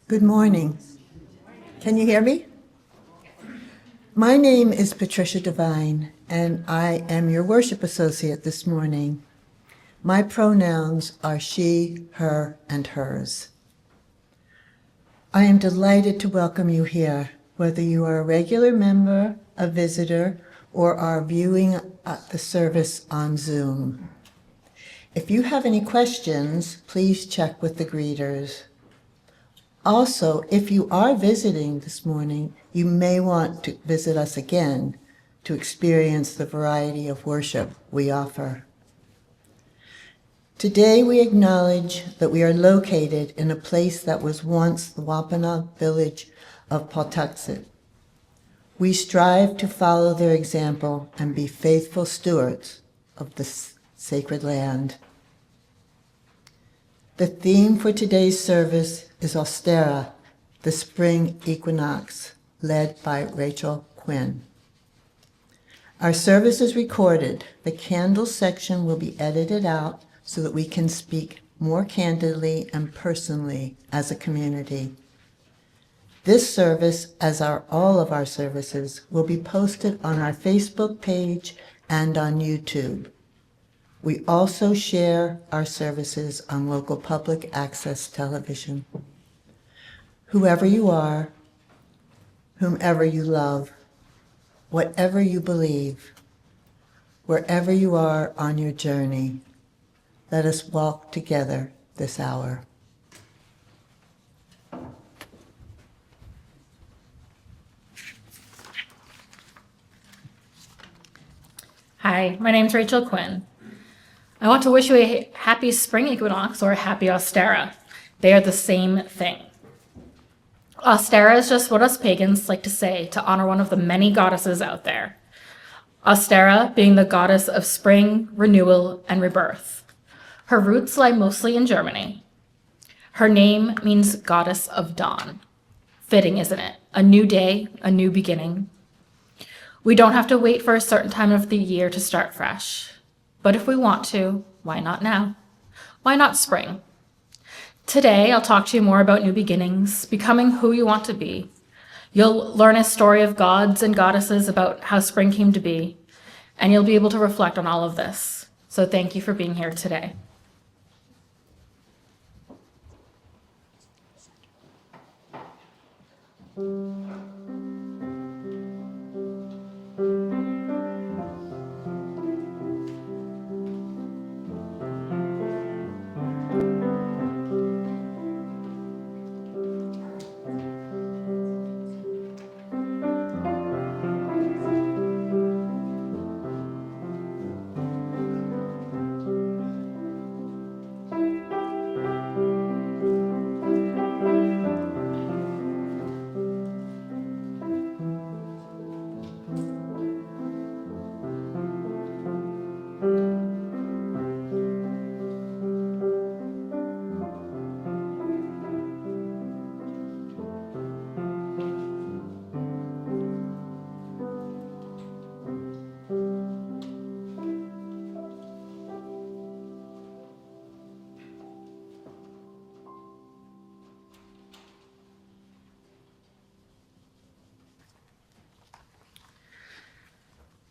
Good morning. Can you hear me? My name is Patricia Devine, and I am your worship associate this morning. My pronouns are she, her, and hers. I am delighted to welcome you here, whether you are a regular member, a visitor, or are viewing the service on Zoom. If you have any questions, please check with the greeters. Also, if you are visiting this morning, you may want to visit us again to experience the variety of worship we offer. Today we acknowledge that we are located in a place that was once the Wampanoag village of Pawtuxet. We strive to follow their example and be faithful stewards of this sacred land. The theme for today's service is Austera, the spring equinox, led by Rachel Quinn. Our service is recorded. The candle section will be edited out so that we can speak more candidly and personally as a community. This service, as are all of our services, will be posted on our Facebook page and on YouTube. We also share our services on local public access television. Whoever you are, whomever you love, whatever you believe, wherever you are on your journey, let us walk together this hour. Hi, my name's Rachel Quinn. I want to wish you a happy spring equinox or a happy Austera. They are the same thing. Austera is just what us pagans like to say to honor one of the many goddesses out there. Austera being the goddess of spring, renewal, and rebirth. Her roots lie mostly in Germany. Her name means goddess of dawn. Fitting, isn't it? A new day, a new beginning. We don't have to wait for a certain time of the year to start fresh. But if we want to, why not now? Why not spring? Today, I'll talk to you more about new beginnings, becoming who you want to be. You'll learn a story of gods and goddesses about how spring came to be, and you'll be able to reflect on all of this. So thank you for being here today.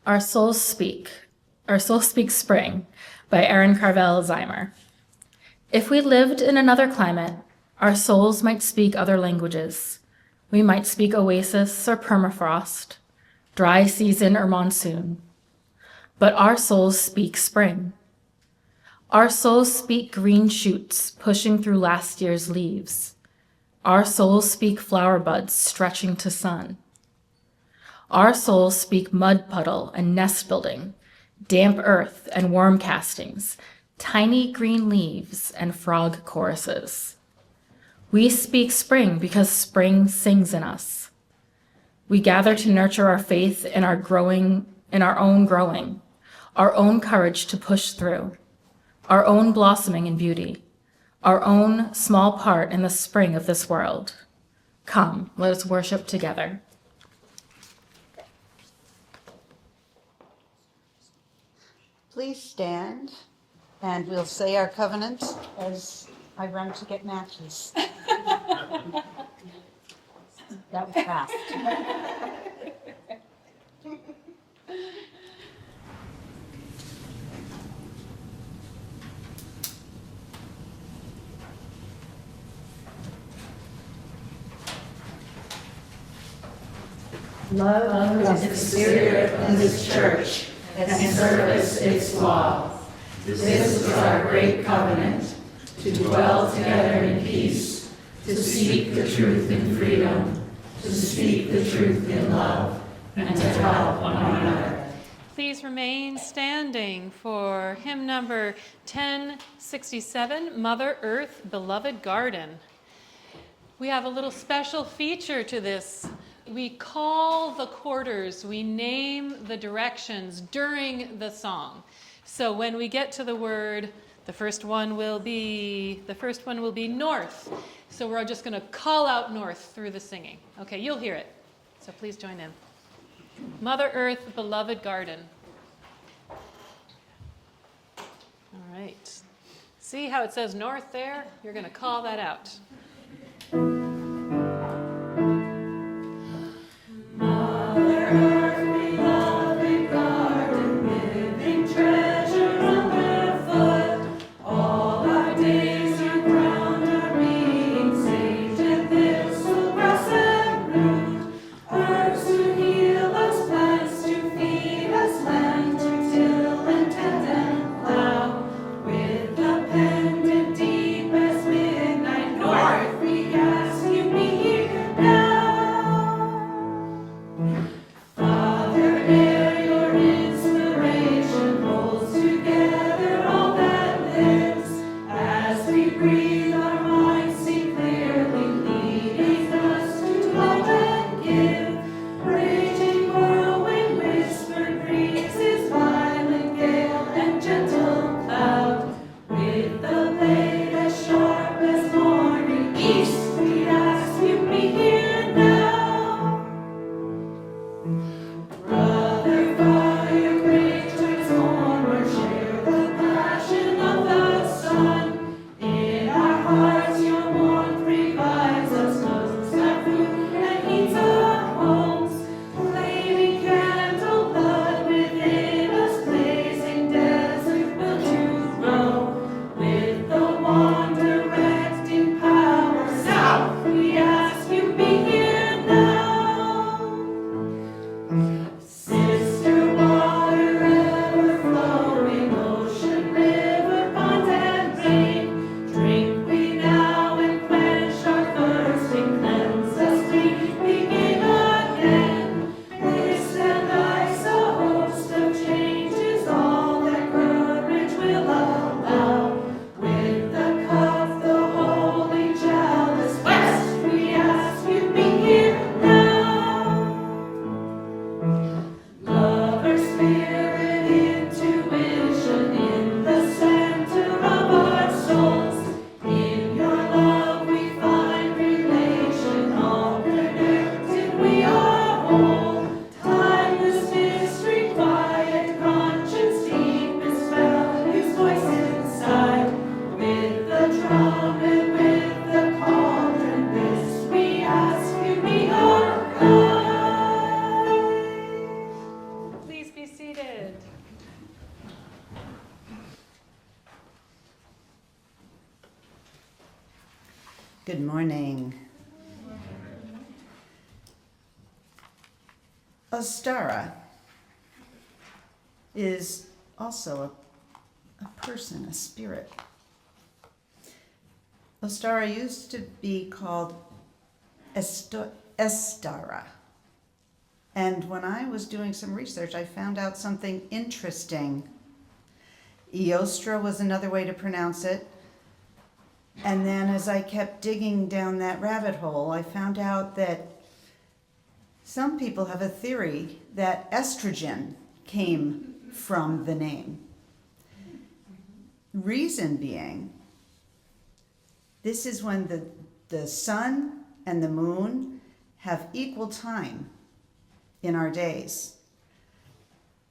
Our Souls Speak Spring by Erin Carvel Zymer. If we lived in another climate, our souls might speak other languages. We might speak oasis or permafrost, dry season or monsoon. But our souls speak spring. Our souls speak green shoots pushing through last year's leaves. Our souls speak flower buds stretching to sun. Our souls speak mud puddle and nest building, damp earth and worm castings, tiny green leaves and frog choruses. We speak spring because spring sings in us. We gather to nurture our faith in our own growing, our own courage to push through, our own blossoming in beauty, our own small part in the spring of this world. Come, let us worship together. Please stand, and we'll say our covenant as I run to get matches. That was fast. Love is the spirit of this church, and service its law. This is our great covenant, to dwell together in peace, to speak the truth in freedom, to speak the truth in love, and to help one another. Please remain standing for hymn number 1067, Mother Earth, Beloved Garden. We have a little special feature to this. We call the quarters, we name the directions during the song. So when we get to the word, the first one will be north. So we're just going to call out north through the singing. Okay, you'll hear it. So please join in. Mother Earth, beloved garden. All right. See how it says north there? You're going to call that out. Good morning. Ostara is also a person, a spirit. Ostara used to be called Estara. And when I was doing some research, I found out something interesting. Eostra was another way to pronounce it. And then as I kept digging down that rabbit hole, I found out that some people have a theory that estrogen came from the name. Reason being, this is when the sun and the moon have equal time in our days.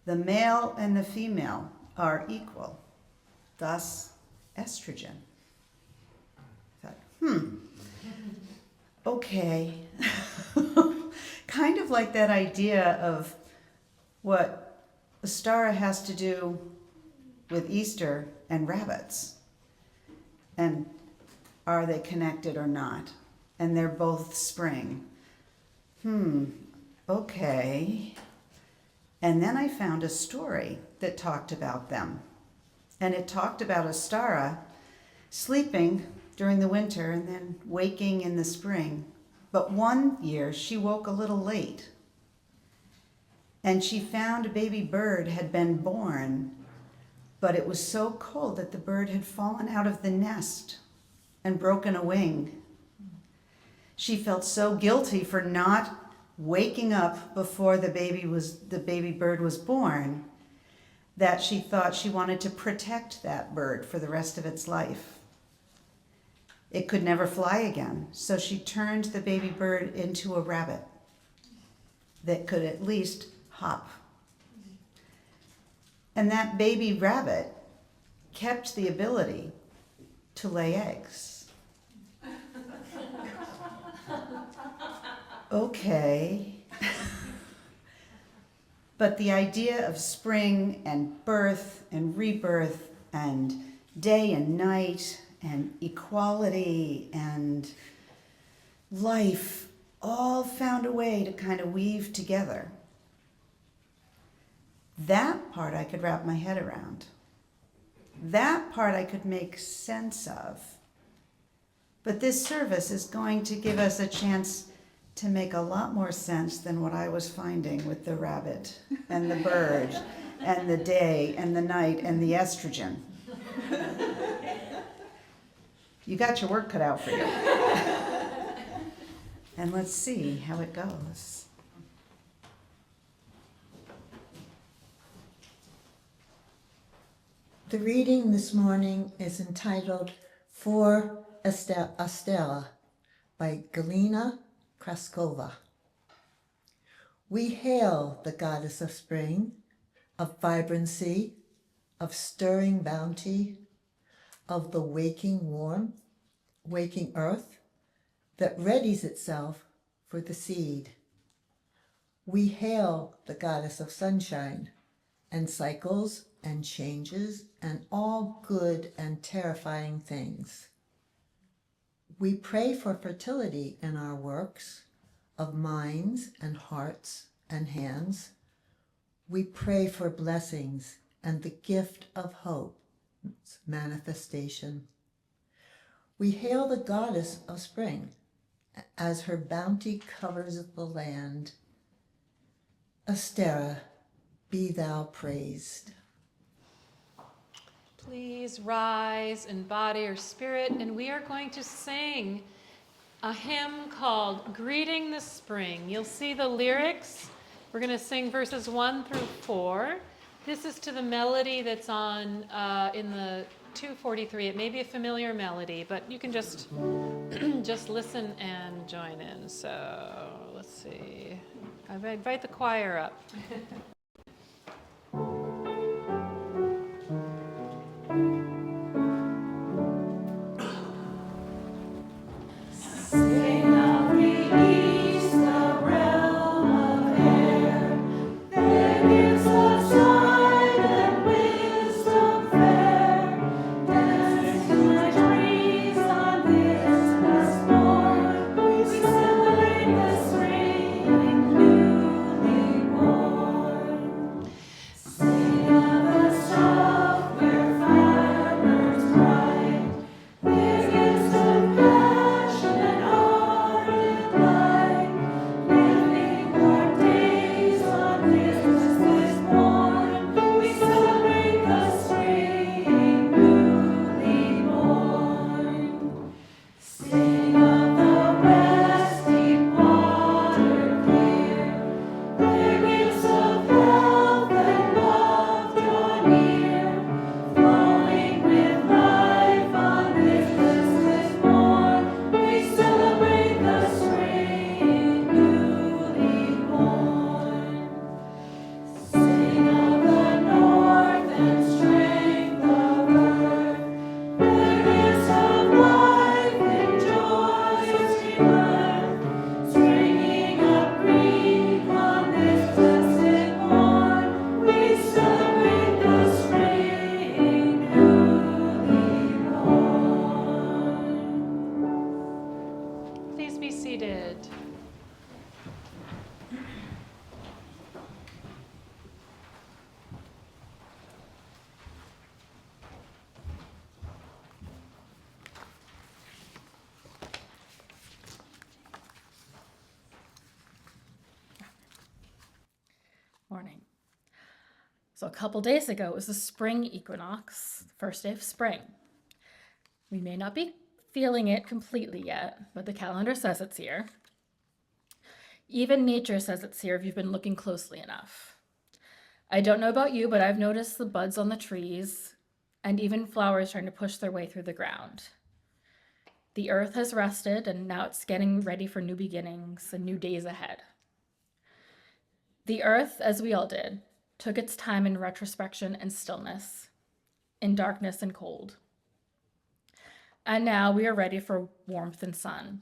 The male and the female are equal, thus estrogen. I thought, okay. Kind of like that idea of what Ostara has to do with Easter and rabbits. And are they connected or not? And they're both spring. Okay. And then I found a story that talked about them. And it talked about Ostara sleeping during the winter and then waking in the spring. But one year she woke a little late. And she found a baby bird had been born, but it was so cold that the bird had fallen out of the nest and broken a wing. She felt so guilty for not waking up before the baby bird was born that she thought she wanted to protect that bird for the rest of its life. It could never fly again, so she turned the baby bird into a rabbit that could at least hop. And that baby rabbit kept the ability to lay eggs. Okay. But the idea of spring and birth and rebirth and day and night and equality and life all found a way to kind of weave together. That part I could wrap my head around. That part I could make sense of. But this service is going to give us a chance to make a lot more sense than what I was finding with the rabbit and the bird and the day and the night and the estrogen. You got your work cut out for you. And let's see how it goes. The reading this morning is entitled For Ostara by Galina Kraskova. We hail the goddess of spring, of vibrancy, of stirring bounty, of the waking earth that readies itself for the seed. We hail the goddess of sunshine and cycles and changes and all good and terrifying things. We pray for fertility in our works of minds and hearts and hands. We pray for blessings and the gift of hope, manifestation. We hail the goddess of spring as her bounty covers the land. Ostara, be thou praised. Please rise in body or spirit, and we are going to sing a hymn called Greeting the Spring. You'll see the lyrics. We're going to sing verses 1 through 4. This is to the melody that's on in the 243. It may be a familiar melody, but you can just listen and join in. So let's see. I invite the choir up. Passion and all. seated. Morning. So a couple days ago, it was the spring equinox, the first day of spring. We may not be feeling it completely yet, but the calendar says it's here. Even nature says it's here if you've been looking closely enough. I don't know about you, but I've noticed the buds on the trees and even flowers trying to push their way through the ground. The earth has rested, and now it's getting ready for new beginnings and new days ahead. The earth, as we all did, took its time in retrospection and stillness, in darkness and cold. And now we are ready for warmth and sun.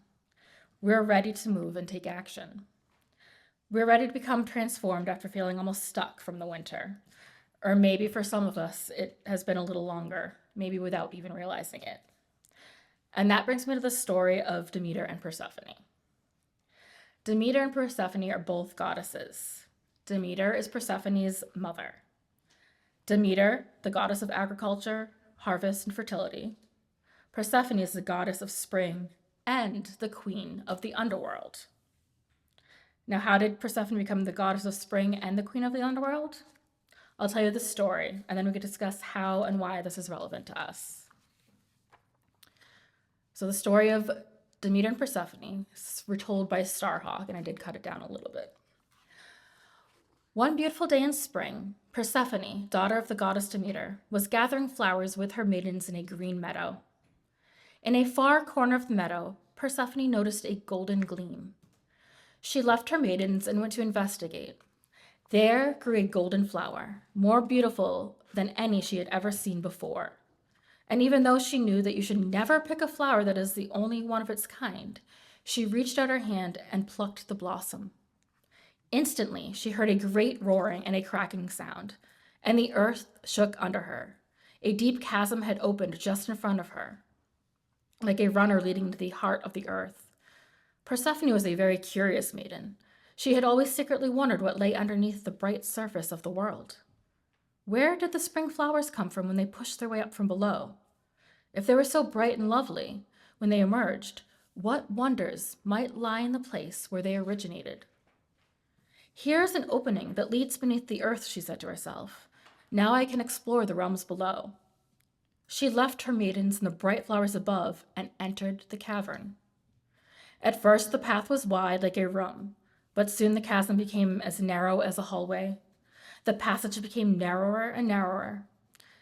We're ready to move and take action. We're ready to become transformed after feeling almost stuck from the winter. Or maybe for some of us, it has been a little longer, maybe without even realizing it. And that brings me to the story of Demeter and Persephone. Demeter and Persephone are both goddesses. Demeter is Persephone's mother. Demeter, the goddess of agriculture, harvest, and fertility. Persephone is the goddess of spring and the queen of the underworld. Now, how did Persephone become the goddess of spring and the queen of the underworld? I'll tell you the story, and then we can discuss how and why this is relevant to us. So the story of Demeter and Persephone is retold by Starhawk, and I did cut it down a little bit. One beautiful day in spring, Persephone, daughter of the goddess Demeter, was gathering flowers with her maidens in a green meadow. In a far corner of the meadow, Persephone noticed a golden gleam. She left her maidens and went to investigate. There grew a golden flower, more beautiful than any she had ever seen before. And even though she knew that you should never pick a flower that is the only one of its kind, she reached out her hand and plucked the blossom. Instantly, she heard a great roaring and a cracking sound, and the earth shook under her. A deep chasm had opened just in front of her, like a runner leading to the heart of the earth. Persephone was a very curious maiden. She had always secretly wondered what lay underneath the bright surface of the world. Where did the spring flowers come from when they pushed their way up from below? If they were so bright and lovely when they emerged, what wonders might lie in the place where they originated? Here's an opening that leads beneath the earth, she said to herself. Now I can explore the realms below. She left her maidens and the bright flowers above and entered the cavern. At first, the path was wide like a room, but soon the chasm became as narrow as a hallway. The passage became narrower and narrower.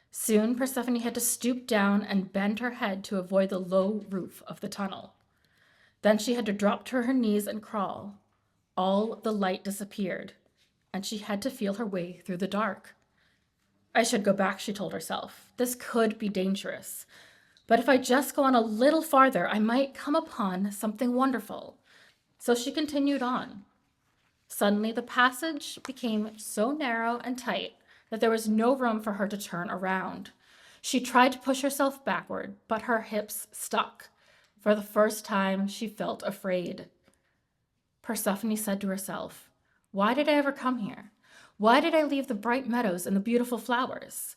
Soon, Persephone had to stoop down and bend her head to avoid the low roof of the tunnel. Then she had to drop to her knees and crawl. All the light disappeared, and she had to feel her way through the dark. I should go back, she told herself. This could be dangerous. But if I just go on a little farther, I might come upon something wonderful. So she continued on. Suddenly, the passage became so narrow and tight that there was no room for her to turn around. She tried to push herself backward, but her hips stuck. For the first time, she felt afraid. Persephone said to herself, "Why did I ever come here? Why did I leave the bright meadows and the beautiful flowers?"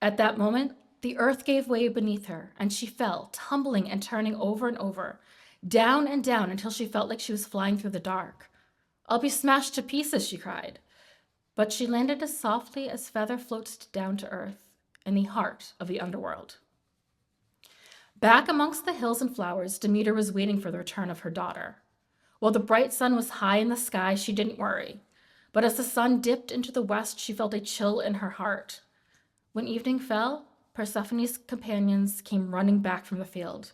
At that moment, the earth gave way beneath her, and she fell, tumbling and turning over and over, down and down until she felt like she was flying through the dark. "I'll be smashed to pieces," she cried. But she landed as softly as feather floats down to earth in the heart of the underworld. Back amongst the hills and flowers, Demeter was waiting for the return of her daughter. While the bright sun was high in the sky, she didn't worry. But as the sun dipped into the west, she felt a chill in her heart. When evening fell, Persephone's companions came running back from the field.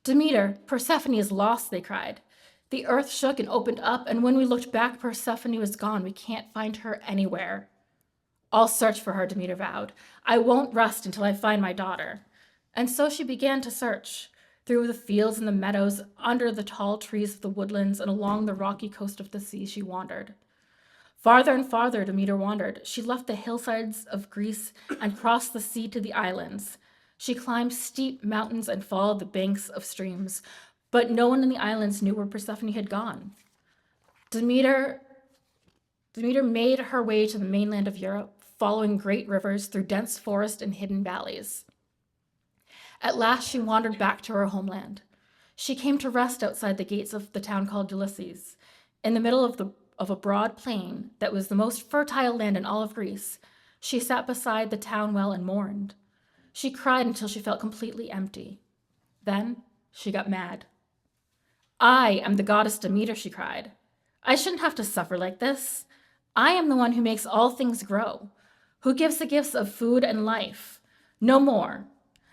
"Demeter, Persephone is lost," they cried. "The earth shook and opened up, and when we looked back, Persephone was gone. We can't find her anywhere." "I'll search for her," Demeter vowed. "I won't rest until I find my daughter." And so she began to search. Through the fields and the meadows, under the tall trees of the woodlands, and along the rocky coast of the sea she wandered. Farther and farther Demeter wandered. She left the hillsides of Greece and crossed the sea to the islands. She climbed steep mountains and followed the banks of streams. But no one in the islands knew where Persephone had gone. Demeter made her way to the mainland of Europe, following great rivers through dense forest and hidden valleys. At last she wandered back to her homeland. She came to rest outside the gates of the town called Ulysses, in the middle of a broad plain that was the most fertile land in all of Greece. She sat beside the town well and mourned. She cried until she felt completely empty. Then she got mad. I am the goddess Demeter, she cried. I shouldn't have to suffer like this. I am the one who makes all things grow, who gives the gifts of food and life. No more.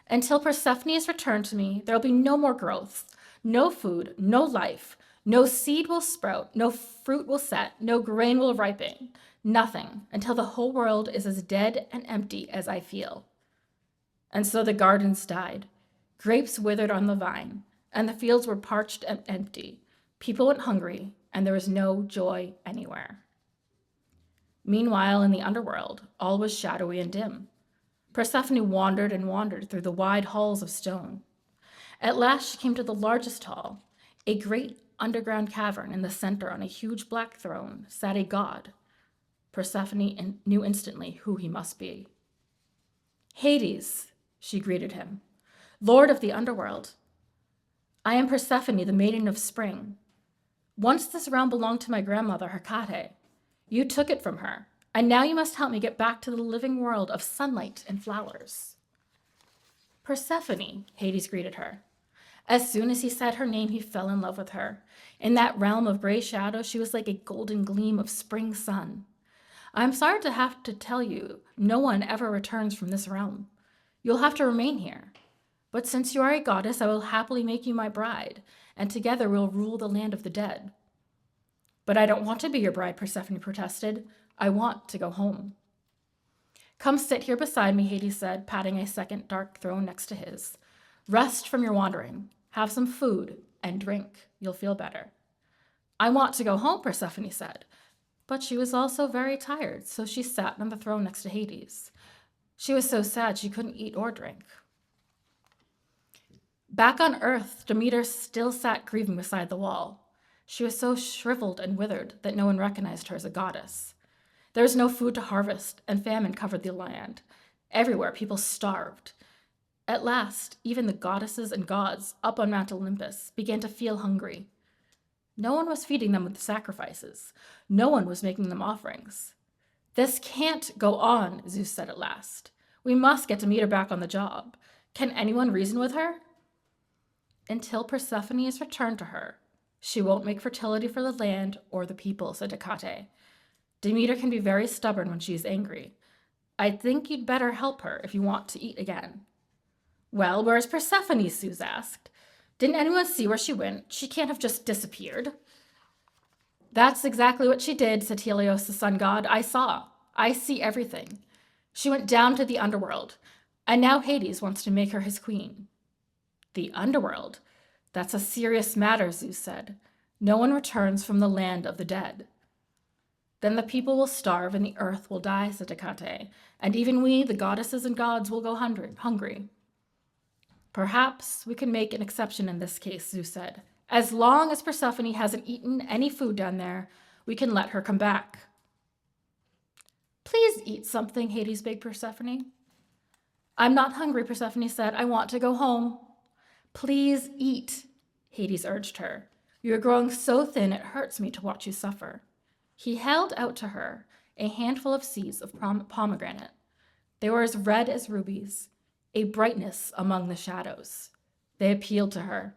Until Persephone is returned to me, there will be no more growth, no food, no life. No seed will sprout, no fruit will set, no grain will ripen, nothing, until the whole world is as dead and empty as I feel. And so the gardens died. Grapes withered on the vine, and the fields were parched and empty. People went hungry, and there was no joy anywhere. Meanwhile, in the underworld, all was shadowy and dim. Persephone wandered and wandered through the wide halls of stone. At last she came to the largest hall. A great underground cavern in the center, on a huge black throne, sat a god. Persephone knew instantly who he must be. Hades, she greeted him, Lord of the underworld. I am Persephone, the maiden of spring. Once this realm belonged to my grandmother, Hecate. You took it from her, and now you must help me get back to the living world of sunlight and flowers. Persephone, Hades greeted her. As soon as he said her name, he fell in love with her. In that realm of gray shadow, she was like a golden gleam of spring sun. I'm sorry to have to tell you, no one ever returns from this realm. You'll have to remain here. But since you are a goddess, I will happily make you my bride, and together we'll rule the land of the dead. But I don't want to be your bride, Persephone protested. I want to go home. Come sit here beside me, Hades said, patting a second dark throne next to his. Rest from your wandering. Have some food and drink. You'll feel better. I want to go home, Persephone said. But she was also very tired, so she sat on the throne next to Hades. She was so sad she couldn't eat or drink. Back on Earth, Demeter still sat grieving beside the wall. She was so shriveled and withered that no one recognized her as a goddess. There was no food to harvest, and famine covered the land. Everywhere, people starved. At last, even the goddesses and gods up on Mount Olympus began to feel hungry. No one was feeding them with sacrifices. No one was making them offerings. This can't go on, Zeus said at last. We must get Demeter back on the job. Can anyone reason with her? Until Persephone is returned to her, she won't make fertility for the land or the people, said Hecate. Demeter can be very stubborn when she is angry. I think you'd better help her if you want to eat again. Well, where's Persephone? Zeus asked. Didn't anyone see where she went? She can't have just disappeared. That's exactly what she did, said Helios, the sun god. I saw. I see everything. She went down to the underworld, and now Hades wants to make her his queen. The underworld? That's a serious matter, Zeus said. No one returns from the land of the dead. Then the people will starve and the earth will die, said Hecate, and even we, the goddesses and gods, will go hungry. Perhaps we can make an exception in this case, Zeus said. As long as Persephone hasn't eaten any food down there, we can let her come back. Please eat something, Hades begged Persephone. I'm not hungry, Persephone said. I want to go home. Please eat, Hades urged her. You are growing so thin it hurts me to watch you suffer. He held out to her a handful of seeds of pomegranate. They were as red as rubies, a brightness among the shadows. They appealed to her.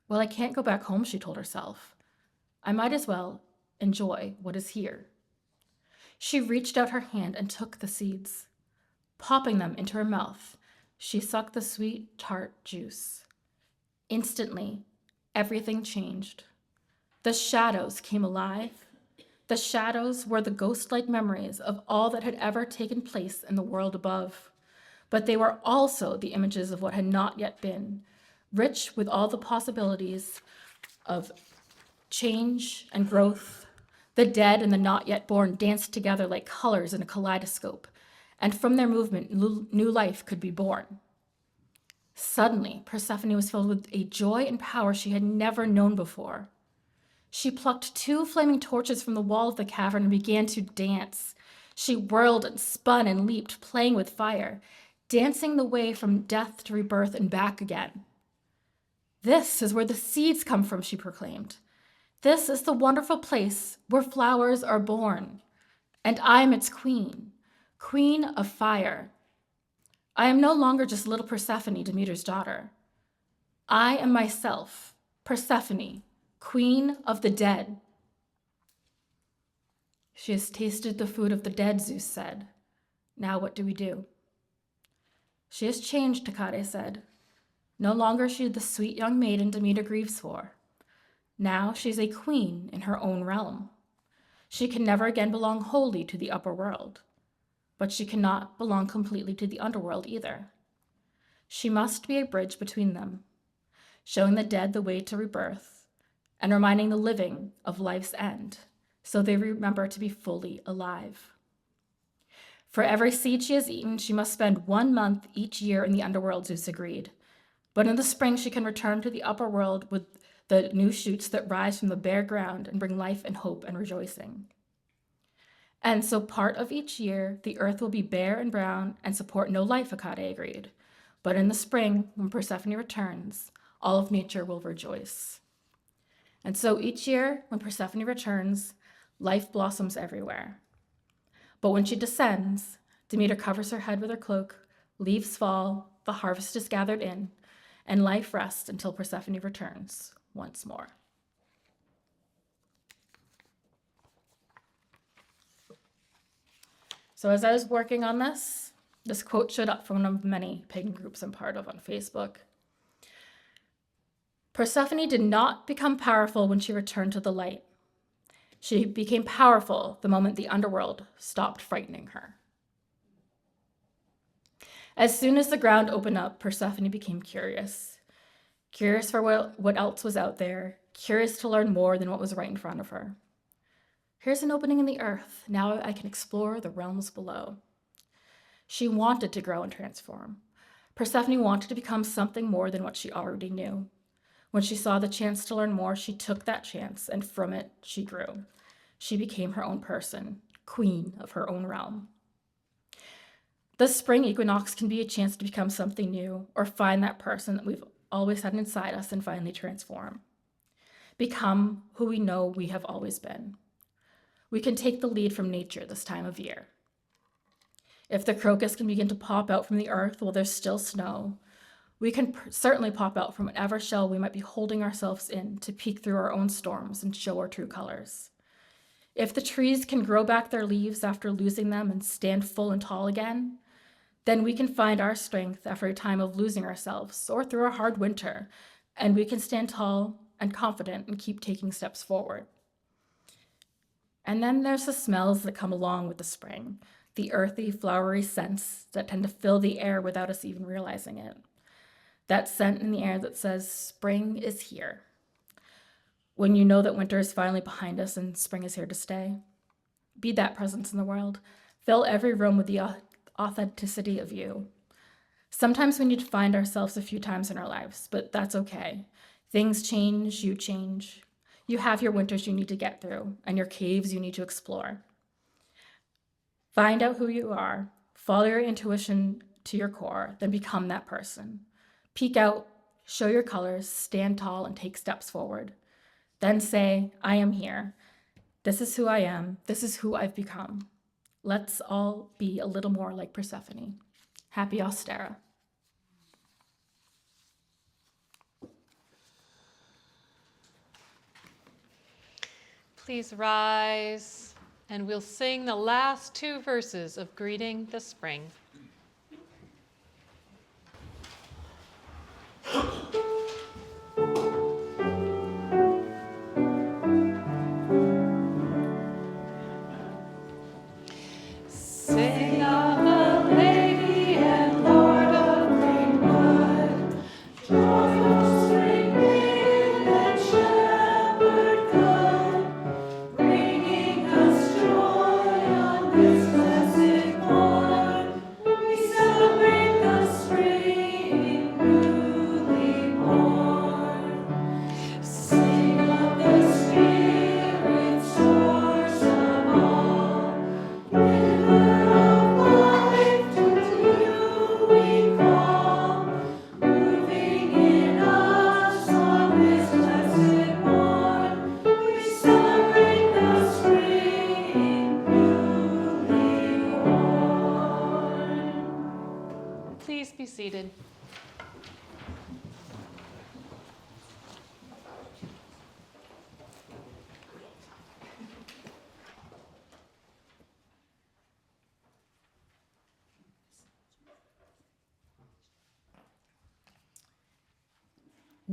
Well, I can't go back home, she told herself. I might as well enjoy what is here. She reached out her hand and took the seeds. Popping them into her mouth, she sucked the sweet, tart juice. Instantly, everything changed. The shadows came alive. The shadows were the ghost-like memories of all that had ever taken place in the world above. But they were also the images of what had not yet been, rich with all the possibilities of change and growth. The dead and the not yet born danced together like colors in a kaleidoscope, and from their movement, new life could be born. Suddenly, Persephone was filled with a joy and power she had never known before. She plucked 2 flaming torches from the wall of the cavern and began to dance. She whirled and spun and leaped, playing with fire, dancing the way from death to rebirth and back again. "This is where the seeds come from," she proclaimed. "This is the wonderful place where flowers are born. And I am its queen, queen of fire. I am no longer just little Persephone, Demeter's daughter. I am myself, Persephone, queen of the dead." "She has tasted the food of the dead," Zeus said. "Now what do we do?" "She has changed," Hecate said. "No longer is she the sweet young maiden Demeter grieves for. Now she is a queen in her own realm. She can never again belong wholly to the upper world, but she cannot belong completely to the underworld either. She must be a bridge between them, showing the dead the way to rebirth and reminding the living of life's end, so they remember to be fully alive. For every seed she has eaten, she must spend 1 month each year in the underworld," Zeus agreed. "But in the spring, she can return to the upper world with the new shoots that rise from the bare ground and bring life and hope and rejoicing. And so part of each year, the earth will be bare and brown and support no life," Hecate agreed. "But in the spring, when Persephone returns, all of nature will rejoice." And so each year, when Persephone returns, life blossoms everywhere. But when she descends, Demeter covers her head with her cloak, leaves fall, the harvest is gathered in, and life rests until Persephone returns once more. So as I was working on this quote showed up from one of many pagan groups I'm part of on Facebook. Persephone did not become powerful when she returned to the light. She became powerful the moment the underworld stopped frightening her. As soon as the ground opened up, Persephone became curious. Curious for what else was out there, curious to learn more than what was right in front of her. Here's an opening in the earth. Now I can explore the realms below. She wanted to grow and transform. Persephone wanted to become something more than what she already knew. When she saw the chance to learn more, she took that chance, and from it, she grew. She became her own person, queen of her own realm. The spring equinox can be a chance to become something new or find that person that we've always had inside us and finally transform. Become who we know we have always been. We can take the lead from nature this time of year. If the crocus can begin to pop out from the earth while there's still snow, we can certainly pop out from whatever shell we might be holding ourselves in to peek through our own storms and show our true colors. If the trees can grow back their leaves after losing them and stand full and tall again, then we can find our strength after a time of losing ourselves or through a hard winter, and we can stand tall and confident and keep taking steps forward. And then there's the smells that come along with the spring, the earthy, flowery scents that tend to fill the air without us even realizing it. That scent in the air that says, spring is here. When you know that winter is finally behind us and spring is here to stay. Be that presence in the world. Fill every room with the authenticity of you. Sometimes we need to find ourselves a few times in our lives, but that's okay. Things change, you change. You have your winters you need to get through and your caves you need to explore. Find out who you are, follow your intuition to your core, then become that person. Peek out, show your colors, stand tall, and take steps forward. Then say, I am here. This is who I am. This is who I've become. Let's all be a little more like Persephone. Happy Ostara. Please rise, and we'll sing the last 2 verses of Greeting the Spring. Sing of the Lady and Lord of green blood, joyful spring maid and shepherd good, bringing us joy on this blessed morn.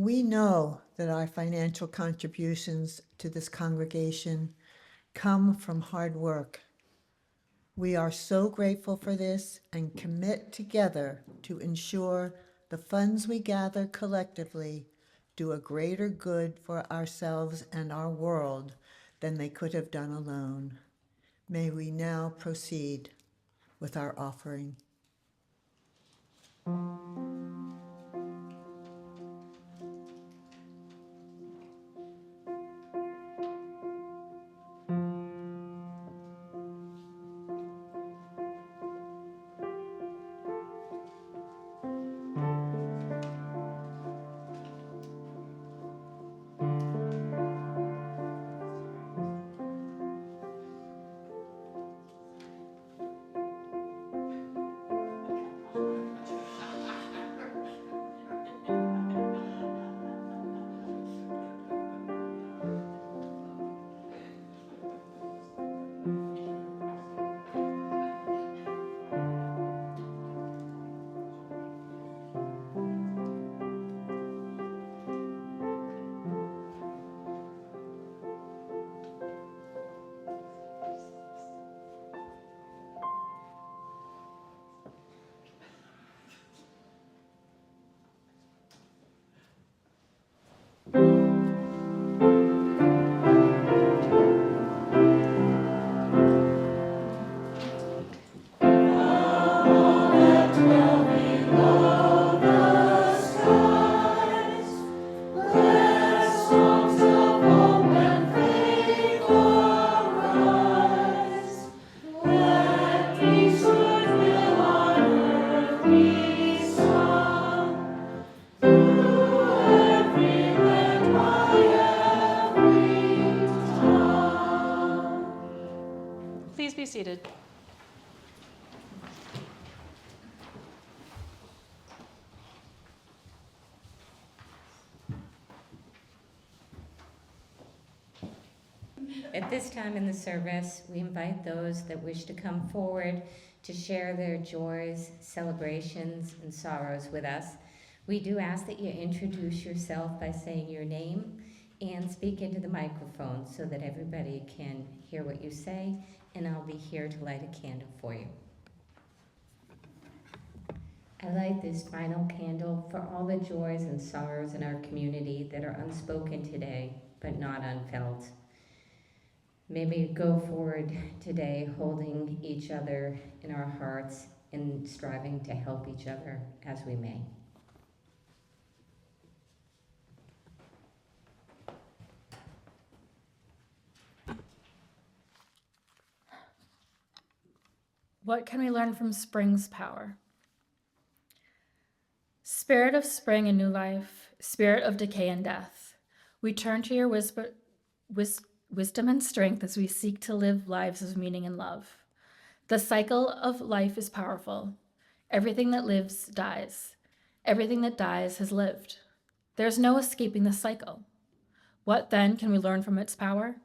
We know that our financial contributions to this congregation come from hard work. We are so grateful for this and commit together to ensure the funds we gather collectively do a greater good for ourselves and our world than they could have done alone. May we now proceed with our offering. Please be seated. At this time in the service, we invite those that wish to come forward to share their joys, celebrations, and sorrows with us. We do ask that you introduce yourself by saying your name and speak into the microphone so that everybody can hear what you say, and I'll be here to light a candle for you. I light this final candle for all the joys and sorrows in our community that are unspoken today, but not unfelt. May we go forward today holding each other in our hearts and striving to help each other as we may. What can we learn from spring's power? Spirit of spring and new life, spirit of decay and death, we turn to your wisdom and strength as we seek to live lives of meaning and love. The cycle of life is powerful. Everything that lives dies. Everything that dies has lived. There's no escaping the cycle. What then can we learn from its power?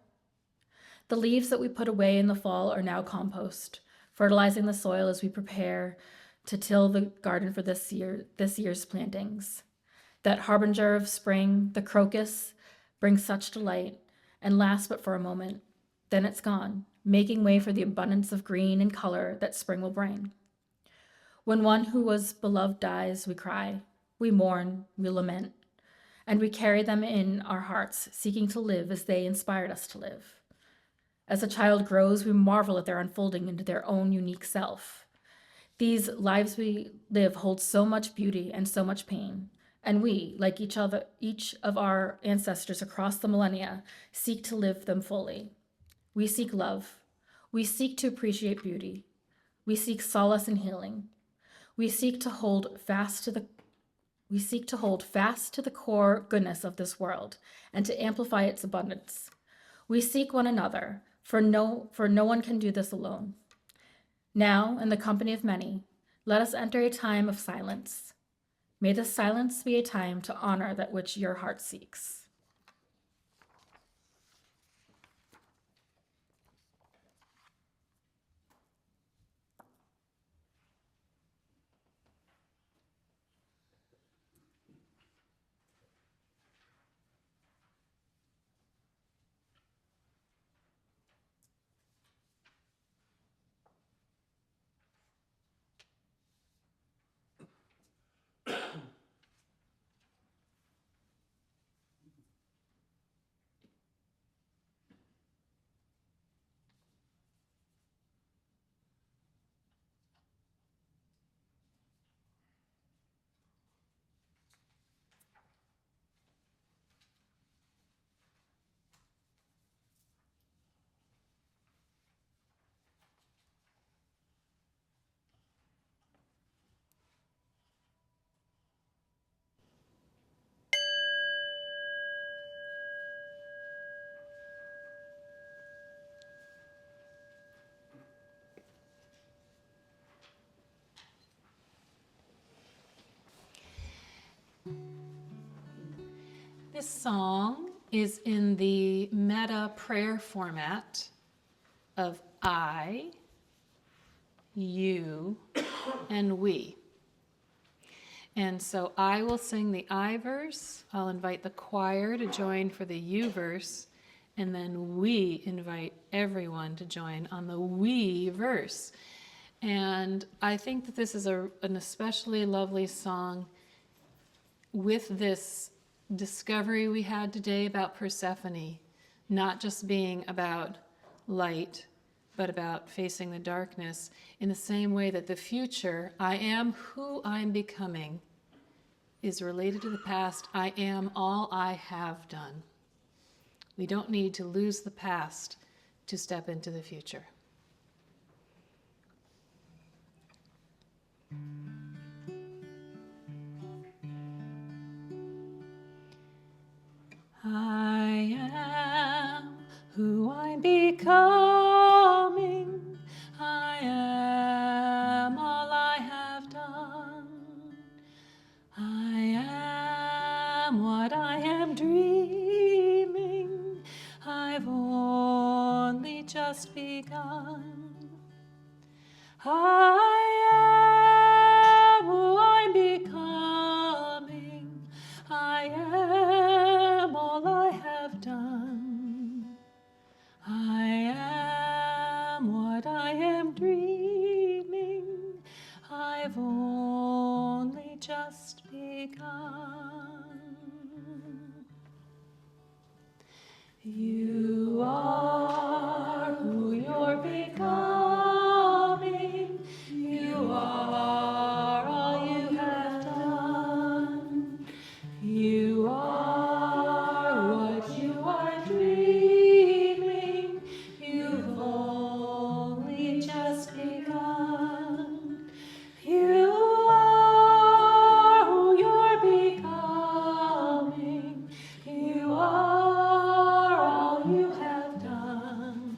The leaves that we put away in the fall are now compost, fertilizing the soil as we prepare to till the garden for this year's plantings. That harbinger of spring, the crocus, brings such delight and lasts but for a moment. Then it's gone, making way for the abundance of green and color that spring will bring. When one who was beloved dies, we cry, we mourn, we lament, and we carry them in our hearts, seeking to live as they inspired us to live. As a child grows, we marvel at their unfolding into their own unique self. These lives we live hold so much beauty and so much pain, and we, like each of our ancestors across the millennia, seek to live them fully. We seek love. We seek to appreciate beauty. We seek solace and healing. We seek to hold fast to the core goodness of this world and to amplify its abundance. We seek one another, for no one can do this alone. Now, in the company of many, let us enter a time of silence. May this silence be a time to honor that which your heart seeks. Today's song is in the meta prayer format of I, you, and we. And so I will sing the I verse. I'll invite the choir to join for the you verse. And then we invite everyone to join on the we verse. And I think that this is an especially lovely song with this discovery we had today about Persephone, not just being about light, but about facing the darkness, in the same way that the future, I am who I'm becoming, is related to the past, I am all I have done. We don't need to lose the past to step into the future. I am who I'm becoming. I am all I have done. I am what I am dreaming. I've only just begun. I am who I'm becoming. I am all I have done. I am what I am dreaming. I've only just begun. You are who you're becoming. You are all you have done. You are what you are dreaming. You've only just begun. You are who you're becoming. You are all you have done.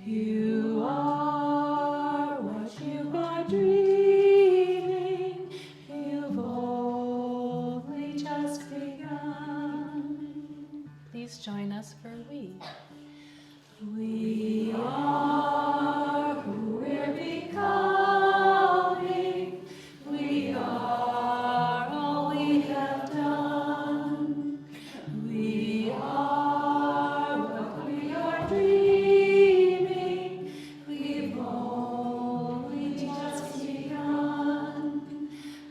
You are what you are dreaming. You've only just begun. Please join us for we. We are who we're becoming. We are all we have done. We are what we are dreaming. We've only just begun.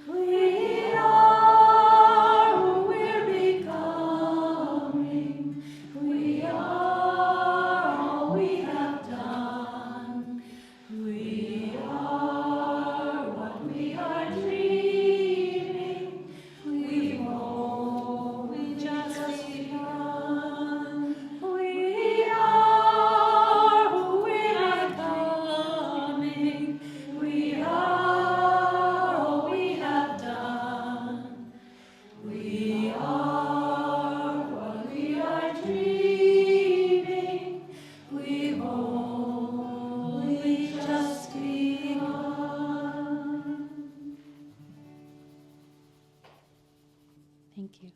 We are who we're becoming. We are all we have done. We are what we are dreaming. We've only just begun. We are who we're becoming. We are all we have done. We are what we are dreaming. We've only just begun. Thank you.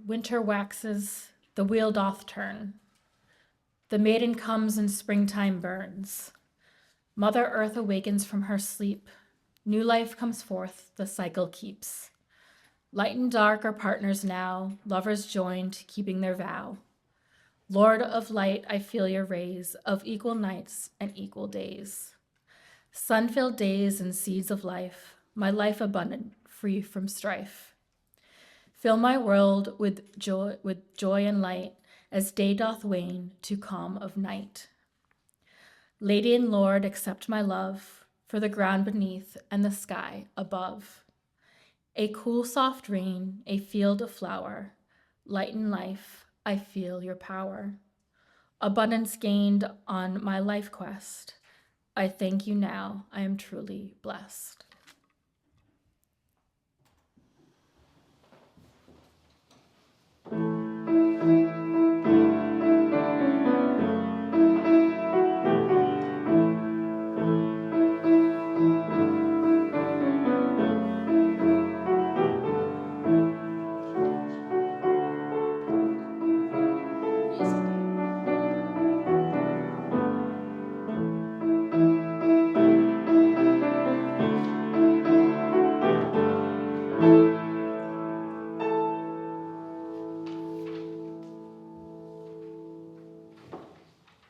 Winter waxes, the wheel doth turn. The maiden comes and springtime burns. Mother Earth awakens from her sleep. New life comes forth, the cycle keeps. Light and dark are partners now, lovers joined, keeping their vow. Lord of light, I feel your rays, of equal nights and equal days. Sun-filled days and seeds of life, my life abundant, free from strife. Fill my world with joy and light, as day doth wane to calm of night. Lady and Lord, accept my love, for the ground beneath and the sky above. A cool soft rain, a field of flower, light and life, I feel your power. Abundance gained on my life quest, I thank you now, I am truly blessed.